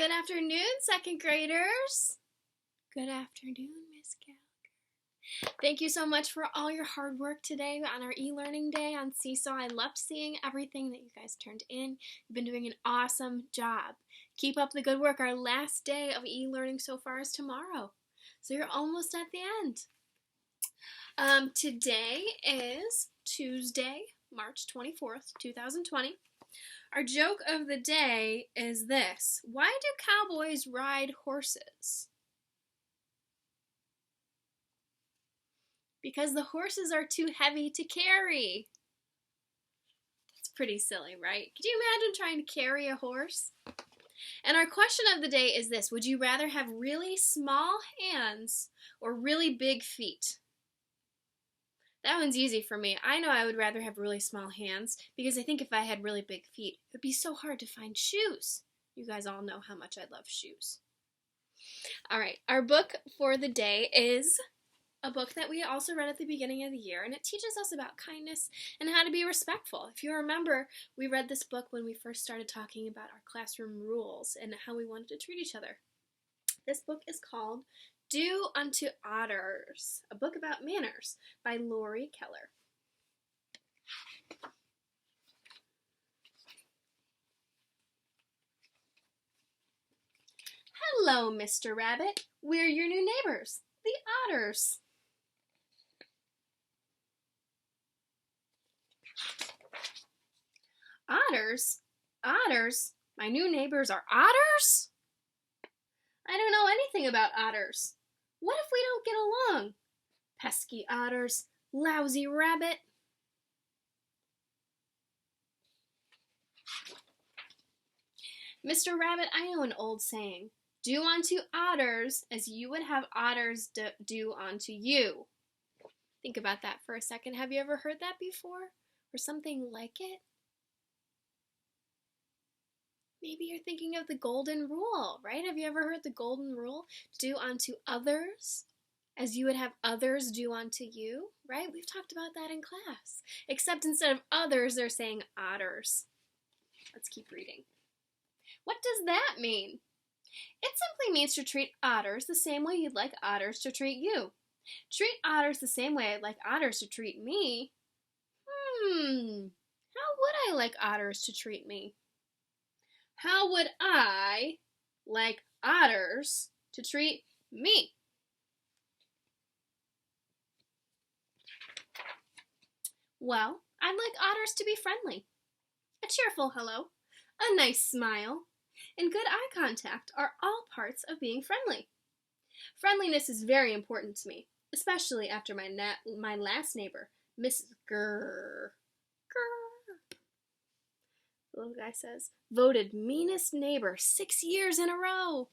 Good afternoon, second graders. Good afternoon, Miss Gallagher. Thank you so much for all your hard work today on our e-learning day on Seesaw. I loved seeing everything that you guys turned in. You've been doing an awesome job. Keep up the good work. Our last day of e-learning so far is tomorrow. So you're almost at the end. Today is Tuesday, March 24th, 2020. Our joke of the day is this. Why do cowboys ride horses? Because the horses are too heavy to carry. It's pretty silly, right? Could you imagine trying to carry a horse? And our question of the day is this. Would you rather have really small hands or really big feet? That one's easy for me. I know I would rather have really small hands because I think if I had really big feet, it would be so hard to find shoes. You guys all know how much I love shoes. All right, our book for the day is a book that we also read at the beginning of the year, and it teaches us about kindness and how to be respectful. If you remember, we read this book when we first started talking about our classroom rules and how we wanted to treat each other. This book is called Do Unto Otters, a book about manners by Laurie Keller. Hello, Mr. Rabbit. We're your new neighbors, the Otters. Otters? Otters? My new neighbors are otters? I don't know anything about otters. What if we don't get along? Pesky otters, lousy rabbit. Mr. Rabbit, I know an old saying. Do unto otters as you would have otters do unto you. Think about that for a second. Have you ever heard that before? Or something like it? Maybe you're thinking of the golden rule, right? Have you ever heard the golden rule? Do unto others as you would have others do unto you, right? We've talked about that in class. Except instead of others, they're saying otters. Let's keep reading. What does that mean? It simply means to treat otters the same way you'd like otters to treat you. Treat otters the same way I'd like otters to treat me. How would I like otters to treat me? How would I like otters to treat me? Well, I'd like otters to be friendly. A cheerful hello, a nice smile, and good eye contact are all parts of being friendly. Friendliness is very important to me, especially after my last neighbor, Mrs. Grrr. The little guy says, voted meanest neighbor 6 years in a row.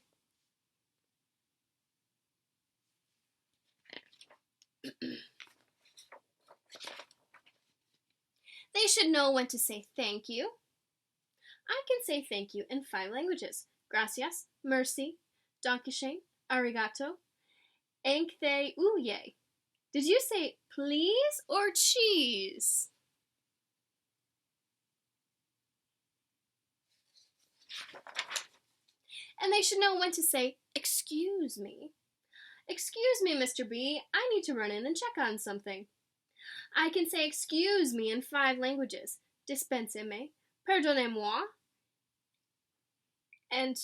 They should know when to say thank you. I can say thank you in 5 languages. Gracias, merci, dankeschön, arigato, thank uye. Did you say please or cheese? And they should know when to say, excuse me. Excuse me, Mr. B, I need to run in and check on something. I can say excuse me in 5 languages. Dispensez-moi, pardonnez-moi, and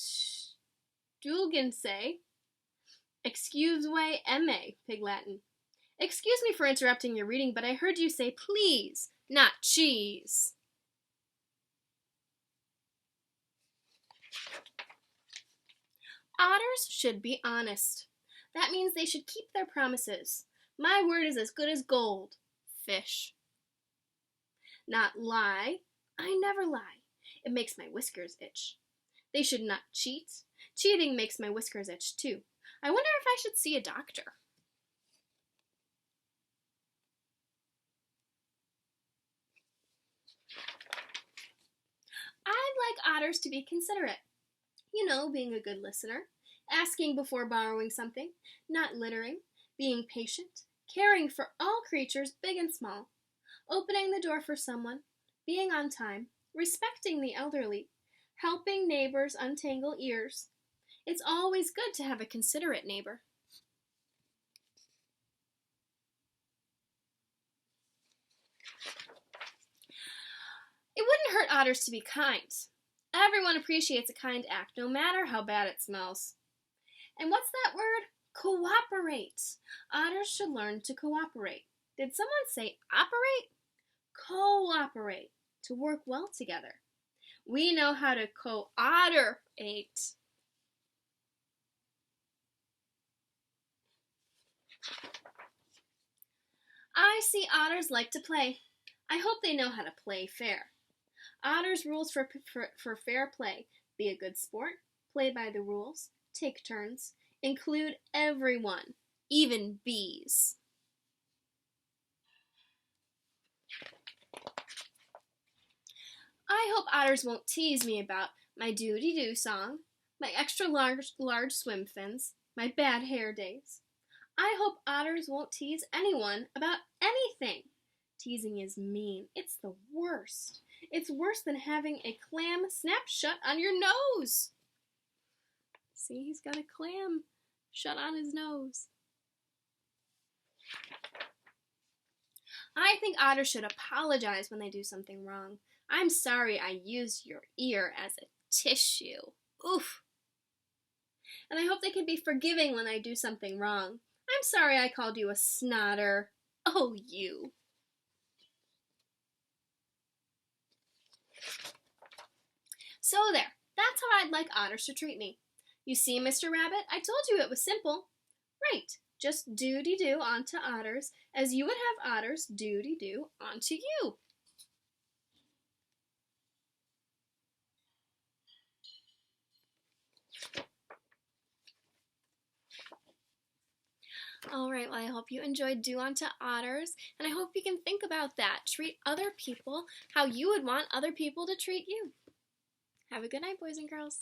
du can say, excuse-moi, Pig Latin. Excuse me for interrupting your reading, but I heard you say please, not cheese. Otters should be honest. That means they should keep their promises. My word is as good as gold. Fish. Not lie. I never lie. It makes my whiskers itch. They should not cheat. Cheating makes my whiskers itch too. I wonder if I should see a doctor. I'd like otters to be considerate. You know, being a good listener, asking before borrowing something, not littering, being patient, caring for all creatures, big and small, opening the door for someone, being on time, respecting the elderly, helping neighbors untangle ears, It's always good to have a considerate neighbor. It wouldn't hurt otters to be kind. Everyone appreciates a kind act, no matter how bad it smells. And what's that word? Cooperate. Otters should learn to cooperate. Did someone say operate? Cooperate. To work well together. We know how to co-otterate. I see otters like to play. I hope they know how to play fair. Otters' rules for fair play. Be a good sport. Play by the rules. Take turns. Include everyone, even bees. I hope otters won't tease me about my doody-doo song, my extra large swim fins, my bad hair days. I hope otters won't tease anyone about anything. Teasing is mean. It's the worst. It's worse than having a clam snap shut on your nose. See, he's got a clam shut on his nose. I think otters should apologize when they do something wrong. I'm sorry I used your ear as a tissue. Oof. And I hope they can be forgiving when I do something wrong. I'm sorry I called you a snotter. Oh, you. So there, that's how I'd like otters to treat me. You see, Mr. Rabbit, I told you it was simple. Right, just doody-doo onto otters as you would have otters doody-doo onto you. All right, well, I hope you enjoyed Do Unto Otters, and I hope you can think about that. Treat other people how you would want other people to treat you. Have a good night, boys and girls.